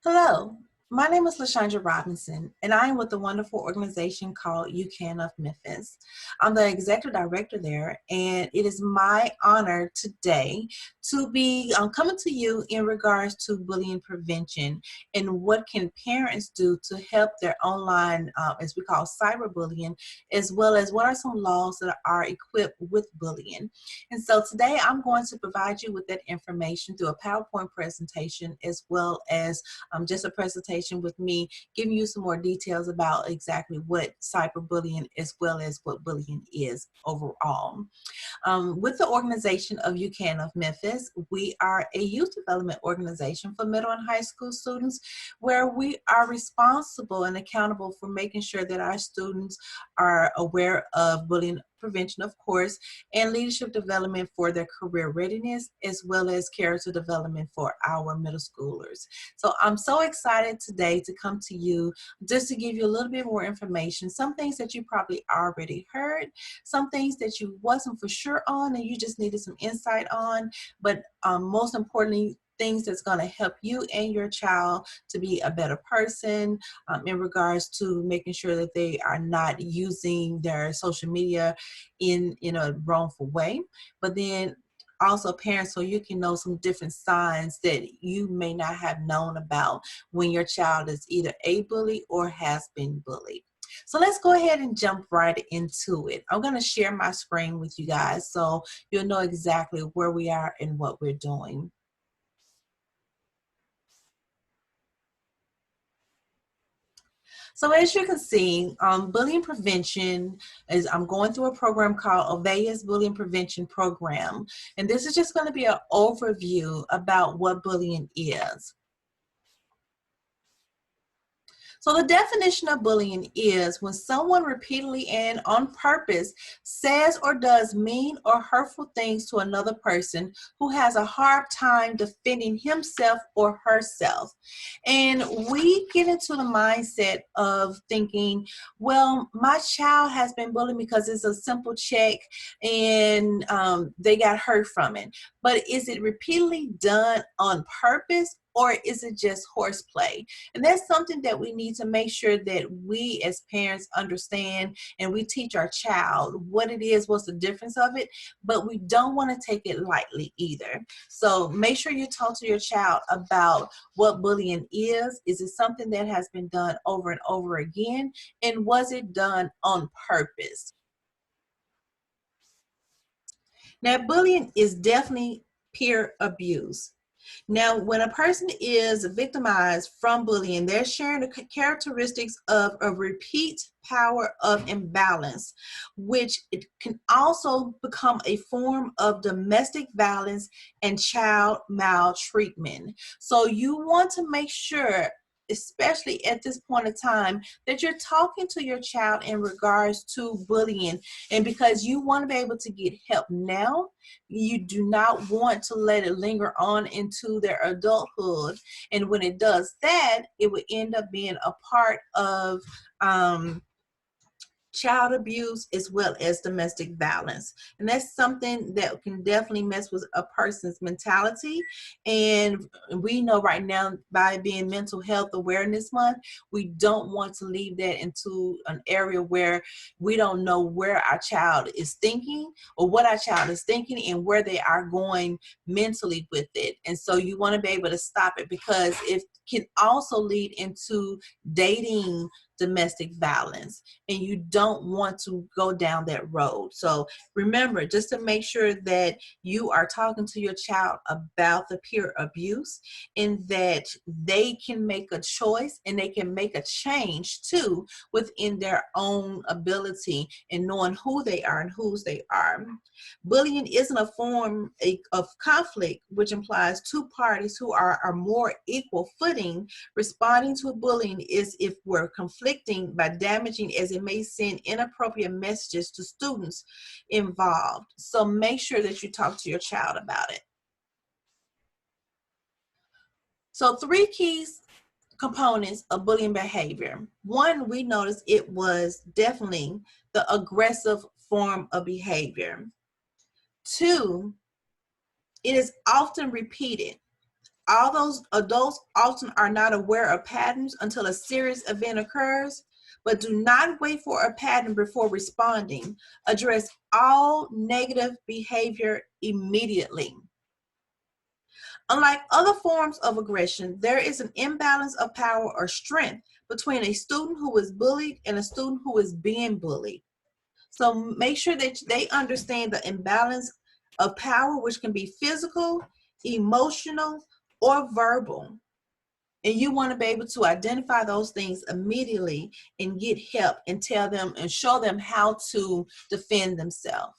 Hello, my name is Leshundra Robinson, and I am with a wonderful organization called You Can of Memphis. I'm the executive director there, and it is my honor today to be coming to you in regards to bullying prevention and what can parents do to help their online, as we call cyberbullying, as well as what are some laws that are equipped with bullying. And so today I'm going to provide you with that information through a PowerPoint presentation as well as just a presentation with me giving you some more details about exactly what cyberbullying as well as what bullying is overall. With the organization of UCAN of Memphis, we are a youth development organization for middle and high school students where we are responsible and accountable for making sure that our students are aware of bullying prevention, of course, and leadership development for their career readiness, as well as character development for our middle schoolers. So I'm so excited today to come to you just to give you a little bit more information, some things that you probably already heard, some things that you wasn't for sure on and you just needed some insight on, but most importantly, things that's going to help you and your child to be a better person in regards to making sure that they are not using their social media in a wrongful way. But then also parents, so you can know some different signs that you may not have known about when your child is either a bully or has been bullied. So let's go ahead and jump right into it. I'm going to share my screen with you guys so you'll know exactly where we are and what we're doing. So as you can see, bullying prevention is, I'm going through a program called Olweus Bullying Prevention Program. And this is just going to be an overview about what bullying is. So the definition of bullying is when someone repeatedly and on purpose says or does mean or hurtful things to another person who has a hard time defending himself or herself. And we get into the mindset of thinking, well, my child has been bullied because it's a simple check and they got hurt from it. But is it repeatedly done on purpose, or is it just horseplay? And that's something that we need to make sure that we as parents understand and we teach our child what it is, what's the difference of it, but we don't want to take it lightly either. So make sure you talk to your child about what bullying is. Is it something that has been done over and over again? And was it done on purpose? Now, bullying is definitely peer abuse. Now, when a person is victimized from bullying, they're sharing the characteristics of a repeat power of imbalance, which it can also become a form of domestic violence and child maltreatment. So you want to make sure, especially at this point in time, that you're talking to your child in regards to bullying. And because you want to be able to get help now, you do not want to let it linger on into their adulthood. And when it does that, it would end up being a part of child abuse as well as domestic violence. And that's something that can definitely mess with a person's mentality. And we know right now, by being Mental Health Awareness Month, we don't want to leave that into an area where we don't know where our child is thinking or what our child is thinking and where they are going mentally with it. And so you want to be able to stop it, because it can also lead into dating domestic violence, and you don't want to go down that road. So remember, just to make sure that you are talking to your child about the peer abuse, and that they can make a choice and they can make a change too within their own ability and knowing who they are and whose they are. Bullying isn't a form of conflict which implies two parties who are more equal footing. Responding to bullying is if we're conflicting by damaging, as it may send inappropriate messages to students involved. So make sure that you talk to your child about it. So 3 keys components of bullying behavior. 1, we noticed it was definitely the aggressive form of behavior. 2, it is often repeated. All those adults often are not aware of patterns until a serious event occurs, but do not wait for a pattern before responding. Address all negative behavior immediately. Unlike other forms of aggression, there is an imbalance of power or strength between a student who is bullied and a student who is being bullied. So make sure that they understand the imbalance of power, which can be physical, emotional, or verbal. And you want to be able to identify those things immediately and get help and tell them and show them how to defend themselves.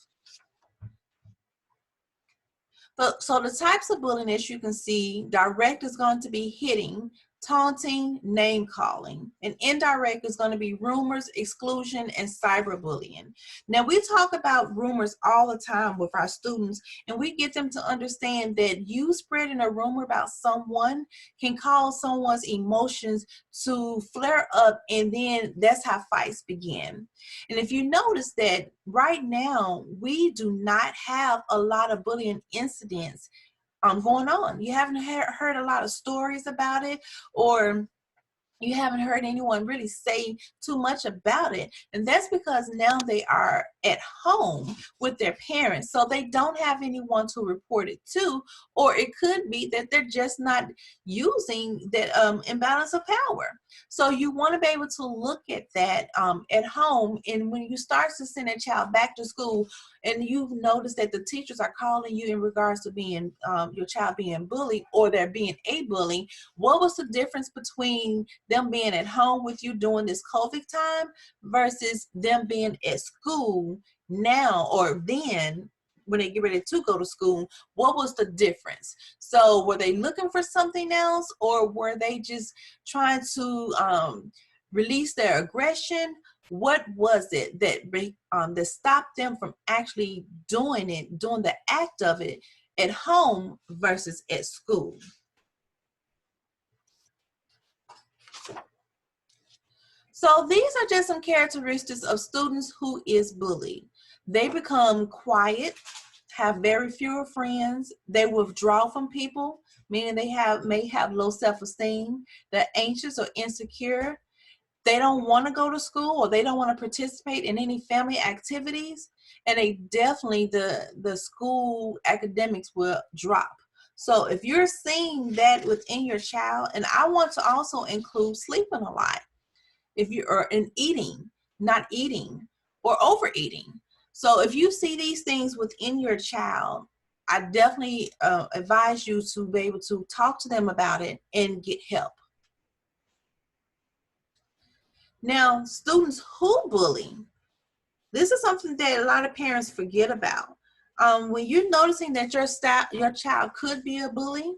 So the types of bullying, as you can see, direct is going to be hitting, taunting, name calling, and indirect is going to be rumors, exclusion, and cyberbullying. Now, we talk about rumors all the time with our students, and we get them to understand that you spreading a rumor about someone can cause someone's emotions to flare up, and then that's how fights begin. And if you notice that right now, we do not have a lot of bullying incidents going on. You haven't heard a lot of stories about it, or you haven't heard anyone really say too much about it. And that's because now they are at home with their parents, so they don't have anyone to report it to, or it could be that they're just not using that imbalance of power. So you want to be able to look at that at home, and when you start to send a child back to school and you've noticed that the teachers are calling you in regards to being your child being bullied, or they're being a bully, what was the difference between them being at home with you during this COVID time versus them being at school now, or then when they get ready to go to school? What was the difference? So were they looking for something else, or were they just trying to release their aggression? What was it that stopped them from actually doing the act of it at home versus at school? So these are just some characteristics of students who is bullied. They become quiet, have very few friends. They withdraw from people, meaning they may have low self-esteem. They're anxious or insecure. They don't want to go to school, or they don't want to participate in any family activities. And they definitely, the school academics will drop. So if you're seeing that within your child, and I want to also include sleeping a lot, if you are in eating, not eating, or overeating. So if you see these things within your child, I definitely advise you to be able to talk to them about it and get help. Now, students who bully, this is something that a lot of parents forget about. When you're noticing that your child could be a bully,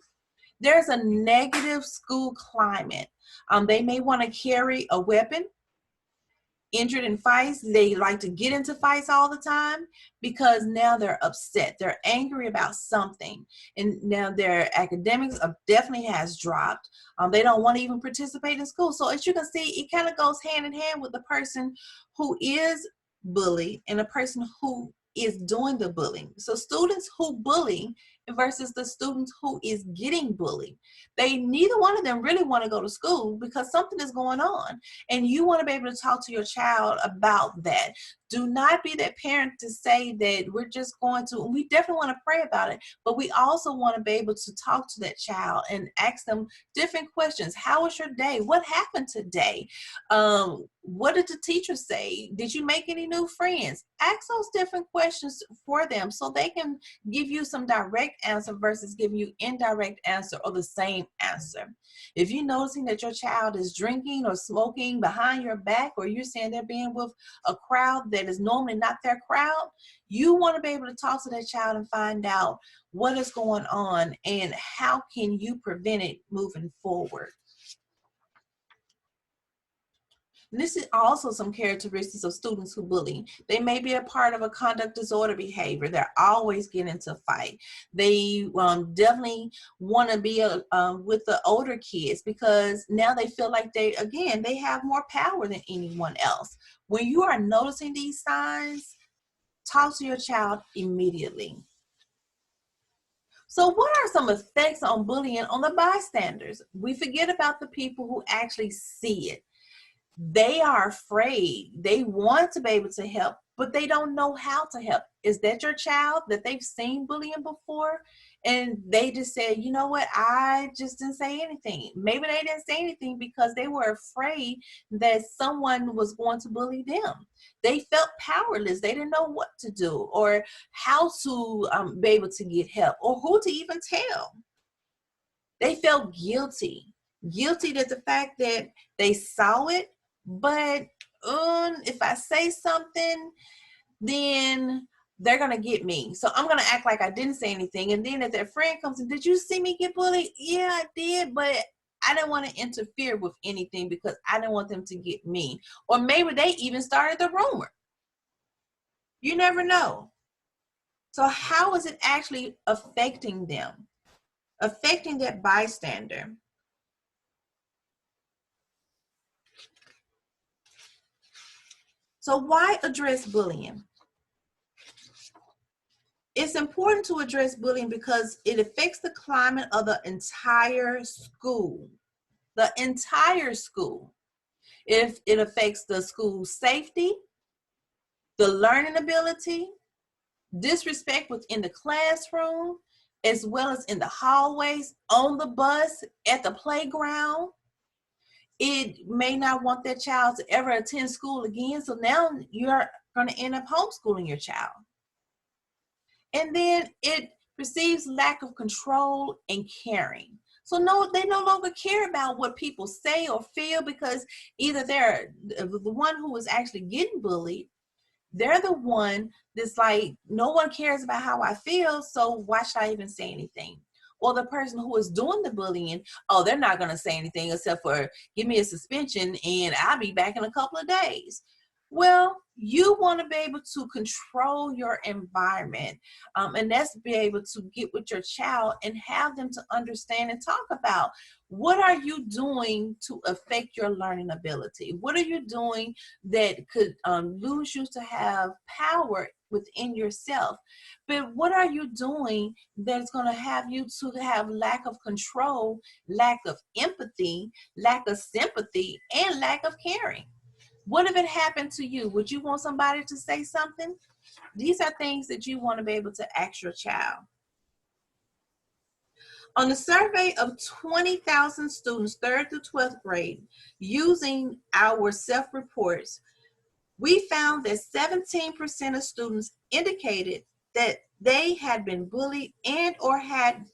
there's a negative school climate. They may want to carry a weapon. Injured in fights, they like to get into fights all the time because now they're upset, they're angry about something, and now their academics definitely has dropped. They don't want to even participate in school. So as you can see, it kind of goes hand in hand with the person who is bullied and the person who is doing the bullying. So students who bully versus the students who is getting bullied, they neither one of them really want to go to school because something is going on, and you want to be able to talk to your child about that. Do not be that parent to say that we're just going to, we definitely want to pray about it, but we also want to be able to talk to that child and ask them different questions. How was your day? What happened today? What did the teacher say? Did you make any new friends? Ask those different questions for them so they can give you some direct answer versus giving you indirect answer or the same answer. If you're noticing that your child is drinking or smoking behind your back, or you're saying they're being with a crowd that is normally not their crowd, you want to be able to talk to that child and find out what is going on and how can you prevent it moving forward. And this is also some characteristics of students who bully. They may be a part of a conduct disorder behavior. They're always getting into a fight. They definitely want to be with the older kids because now they feel like they have more power than anyone else. When you are noticing these signs, talk to your child immediately. So what are some effects on bullying on the bystanders? We forget about the people who actually see it. They are afraid. They want to be able to help, but they don't know how to help. Is that your child that they've seen bullying before? And they just said, you know what, I just didn't say anything. Maybe they didn't say anything because they were afraid that someone was going to bully them. They felt powerless. They didn't know what to do or how to be able to get help or who to even tell. They felt guilty. Guilty that the fact that they saw it, but if I say something, then they're gonna get me. So I'm gonna act like I didn't say anything. And then if their friend comes in, did you see me get bullied? Yeah, I did, but I didn't want to interfere with anything because I didn't want them to get me. Or maybe they even started the rumor. You never know. So how is it actually affecting them? Affecting that bystander? So why address bullying? It's important to address bullying because it affects the climate of the entire school. The entire school. If it affects the school's safety, the learning ability, disrespect within the classroom, as well as in the hallways, on the bus, at the playground. It may not want that child to ever attend school again. So now you're going to end up homeschooling your child. And then it perceives lack of control and caring. So no, they no longer care about what people say or feel because either they're the one who is actually getting bullied, they're the one that's like, no one cares about how I feel, so why should I even say anything? Or the person who is doing the bullying, oh, they're not going to say anything except for give me a suspension and I'll be back in a couple of days. Well, you want to be able to control your environment, and that's be able to get with your child and have them to understand and talk about what are you doing to affect your learning ability? What are you doing that could lose you to have power within yourself? But what are you doing that's going to have you to have lack of control, lack of empathy, lack of sympathy, and lack of caring? What if it happened to you? Would you want somebody to say something? These are things that you want to be able to ask your child. On a survey of 20,000 students, 3rd through 12th grade, using our self-reports, we found that 17% of students indicated that they had been bullied and or had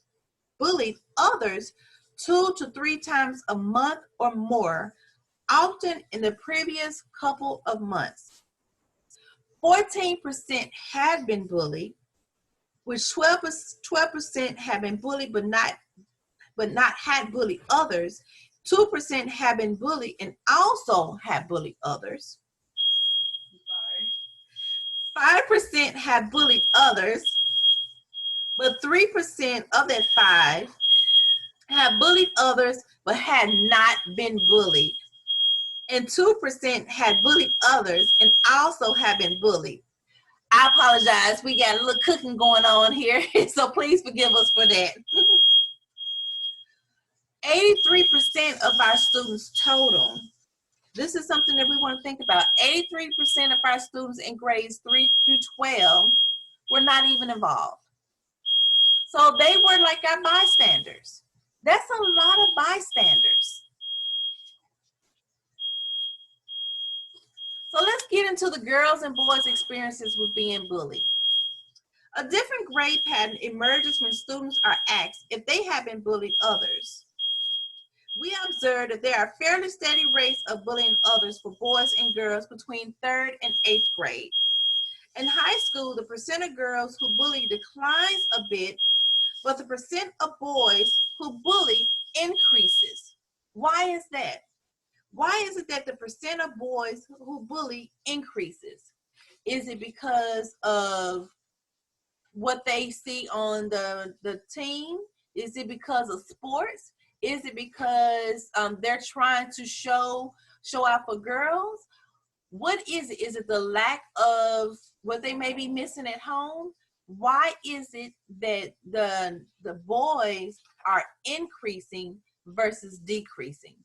bullied others 2 to 3 times a month or more, often in the previous couple of months. 14% had been bullied, which 12% had been bullied but not had bullied others. 2% had been bullied and also had bullied others. 5% had bullied others, but 3% of that 5 had bullied others but had not been bullied. And 2% had bullied others and also had been bullied. I apologize. We got a little cooking going on here, so please forgive us for that. 83% of our students total, this is something that we want to think about. 83% of our students in grades 3 through 12 were not even involved. So they were like our bystanders. That's a lot of bystanders. So let's get into the girls' and boys' experiences with being bullied. A different grade pattern emerges when students are asked if they have been bullied others. We observe that there are fairly steady rates of bullying others for boys and girls between 3rd and 8th grade. In high school, the percent of girls who bully declines a bit, but the percent of boys who bully increases. Why is that? Why is it that the percent of boys who bully increases? Is it because of what they see on the team? Is it because of sports? Is it because they're trying to show out for girls? What is it? Is it the lack of what they may be missing at home? Why is it that the boys are increasing versus decreasing?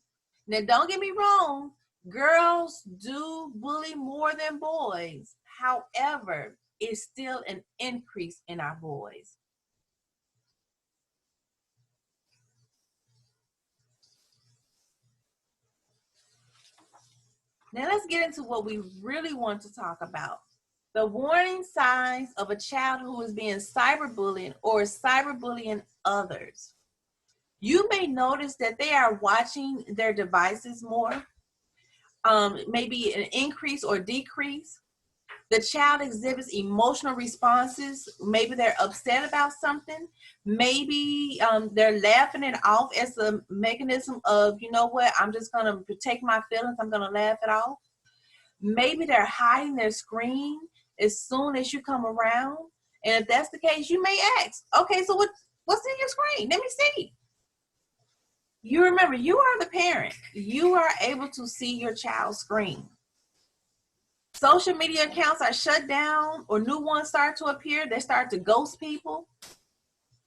Now, don't get me wrong, girls do bully more than boys. However, it's still an increase in our boys. Now let's get into what we really want to talk about. The warning signs of a child who is being cyberbullied or is cyberbullying others. You may notice that they are watching their devices more, maybe an increase or decrease. The child exhibits emotional responses. Maybe they're upset about something. Maybe they're laughing it off as a mechanism of, you know what, I'm just going to protect my feelings. I'm going to laugh it off. Maybe they're hiding their screen as soon as you come around. And if that's the case, you may ask, okay, so what's in your screen? Let me see. You remember, you are the parent. You are able to see your child's screen. Social media accounts are shut down or new ones start to appear. They start to ghost people.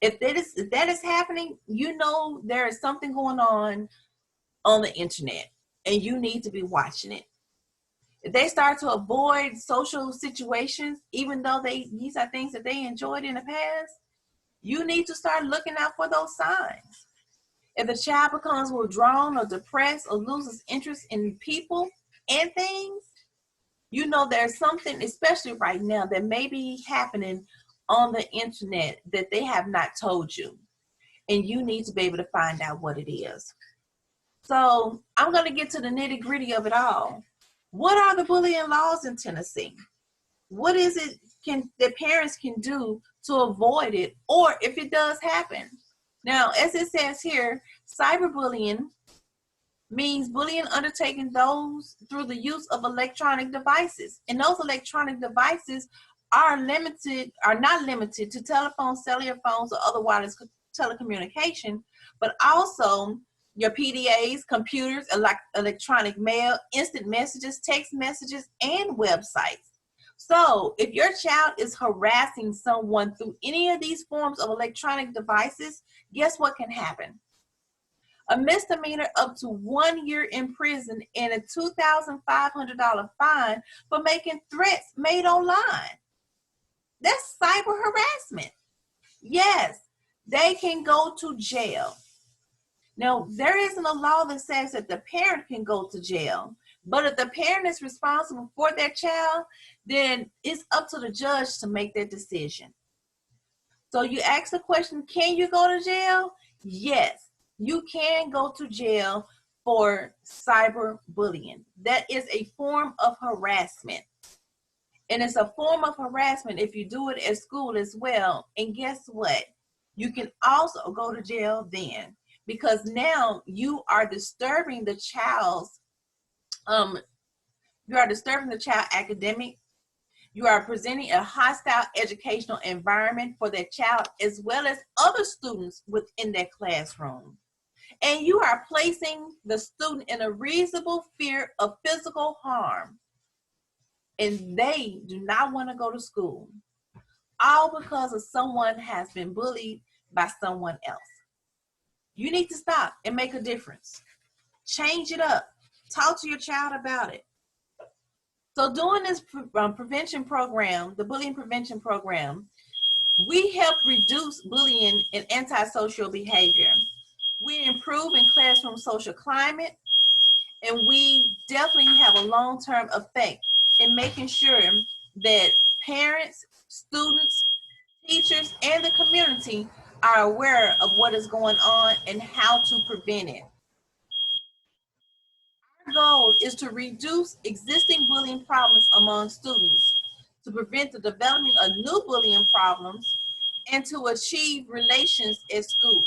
If that is happening, you know there is something going on the internet and you need to be watching it. If they start to avoid social situations, even though these are things that they enjoyed in the past, you need to start looking out for those signs. If the child becomes withdrawn or depressed or loses interest in people and things, you know there's something, especially right now, that may be happening on the internet that they have not told you. And you need to be able to find out what it is. So I'm going to get to the nitty-gritty of it all. What are the bullying laws in Tennessee? What is it that parents can do to avoid it, or if it does happen? Now, as it says here, cyberbullying means bullying undertaken those through the use of electronic devices. And those electronic devices are not limited to telephones, cellular phones, or other wireless telecommunication, but also your PDAs, computers, electronic mail, instant messages, text messages, and websites. So if your child is harassing someone through any of these forms of electronic devices, guess what can happen? A misdemeanor up to 1 year in prison and a $2,500 fine for making threats made online. That's cyber harassment. Yes, they can go to jail. Now, there isn't a law that says that the parent can go to jail, but if the parent is responsible for their child, then it's up to the judge to make that decision. So you ask the question, can you go to jail? Yes, you can go to jail for cyberbullying. That is a form of harassment. And it's a form of harassment if you do it at school as well. And guess what? You can also go to jail then, because now you are disturbing the child's academic. You are presenting a hostile educational environment for that child as well as other students within that classroom. And you are placing the student in a reasonable fear of physical harm. And they do not want to go to school, all because of someone has been bullied by someone else. You need to stop and make a difference. Change it up. Talk to your child about it. So during this prevention program, the bullying prevention program, we help reduce bullying and antisocial behavior. We improve in classroom social climate, and we definitely have a long-term effect in making sure that parents, students, teachers, and the community are aware of what is going on and how to prevent it. Our goal is to reduce existing bullying problems among students, to prevent the development of new bullying problems, and to achieve relations at school.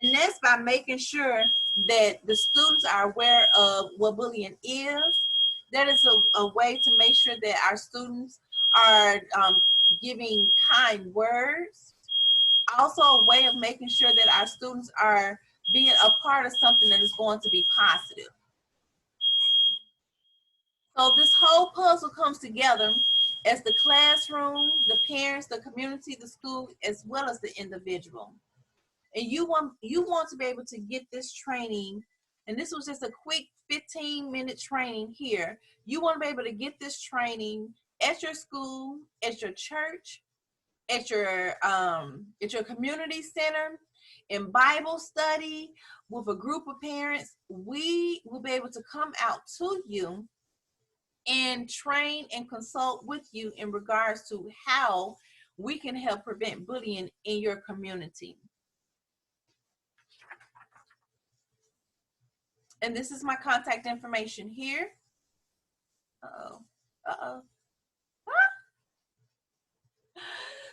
And that's by making sure that the students are aware of what bullying is. That is a way to make sure that our students are giving kind words. Also a way of making sure that our students are being a part of something that is going to be positive. So this whole puzzle comes together as the classroom, the parents, the community, the school, as well as the individual. And you want to be able to get this training, and this was just a quick 15-minute training here. You want to be able to get this training at your school, at your church, at your community center, in Bible study, with a group of parents. We will be able to come out to you and train and consult with you in regards to how we can help prevent bullying in your community. And this is my contact information here. Uh-oh. Uh-oh.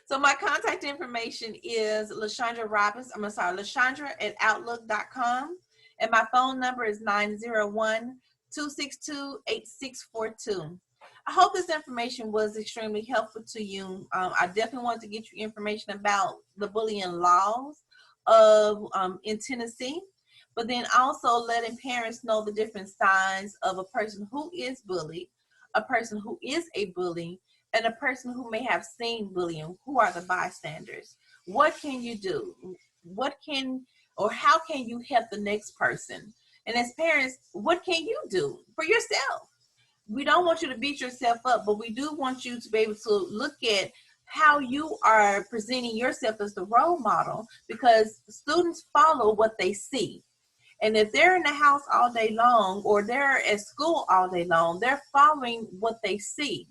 So my contact information is Leshundra Robinson. Leshundra@outlook.com. And my phone number is 901-262-8642. I hope this information was extremely helpful to you. I definitely want to get you information about the bullying laws of in Tennessee, but then also letting parents know the different signs of a person who is bullied, a person who is a bully, and a person who may have seen bullying. Who are the bystanders? What can you do? How can you help the next person? And as parents, what can you do for yourself? We don't want you to beat yourself up, but we do want you to be able to look at how you are presenting yourself as the role model, because students follow what they see. And if they're in the house all day long, or they're at school all day long, they're following what they see.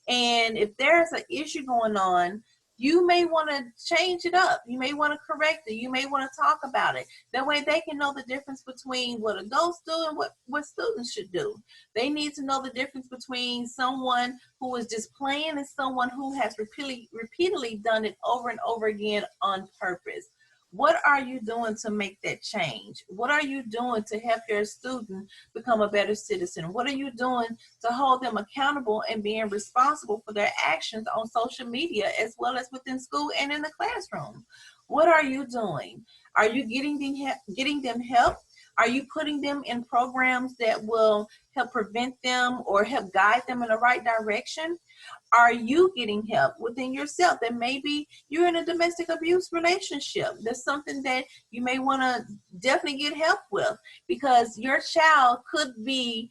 And if there's an issue going on, you may want to change it up. You may want to correct it. You may want to talk about it. That way they can know the difference between what adults do and what students should do. They need to know the difference between someone who is just playing and someone who has repeatedly done it over and over again on purpose. What are you doing to make that change? What are you doing to help your student become a better citizen? What are you doing to hold them accountable and being responsible for their actions on social media, as well as within school and in the classroom? What are you doing? Are you getting them help? Are you putting them in programs that will help prevent them or help guide them in the right direction? Are you getting help within yourself? That maybe you're in a domestic abuse relationship. There's something that you may want to definitely get help with, because your child could be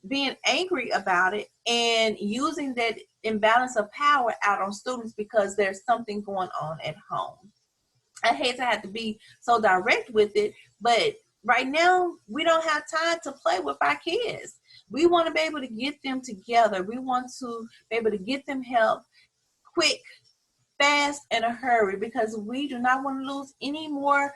being angry about it and using that imbalance of power out on students because there's something going on at home. I hate to have to be so direct with it, but right now we don't have time to play with our kids. We want to be able to get them together. We want to be able to get them help quick, fast, in a hurry, because we do not want to lose any more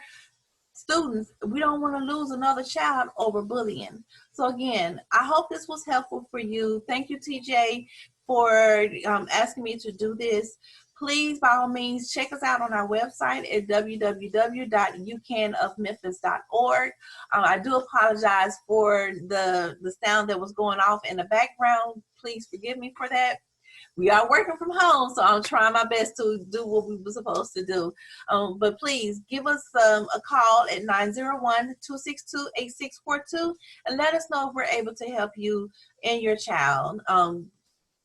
students. We don't want to lose another child over bullying. So again, I hope this was helpful for you. Thank you, TJ, for asking me to do this. Please, by all means, check us out on our website at www.ucanofmemphis.org. I do apologize for the sound that was going off in the background. Please forgive me for that. We are working from home, so I'm trying my best to do what we were supposed to do. But please give us a call at 901-262-8642 and let us know if we're able to help you and your child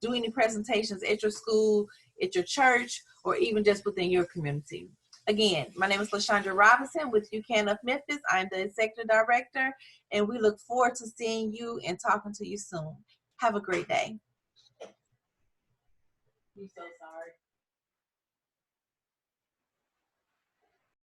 do any presentations at your school, at your church, or even just within your community. Again, my name is Leshundra Robinson with UCAN of Memphis. I'm the Executive Director, and we look forward to seeing you and talking to you soon. Have a great day. I'm so sorry.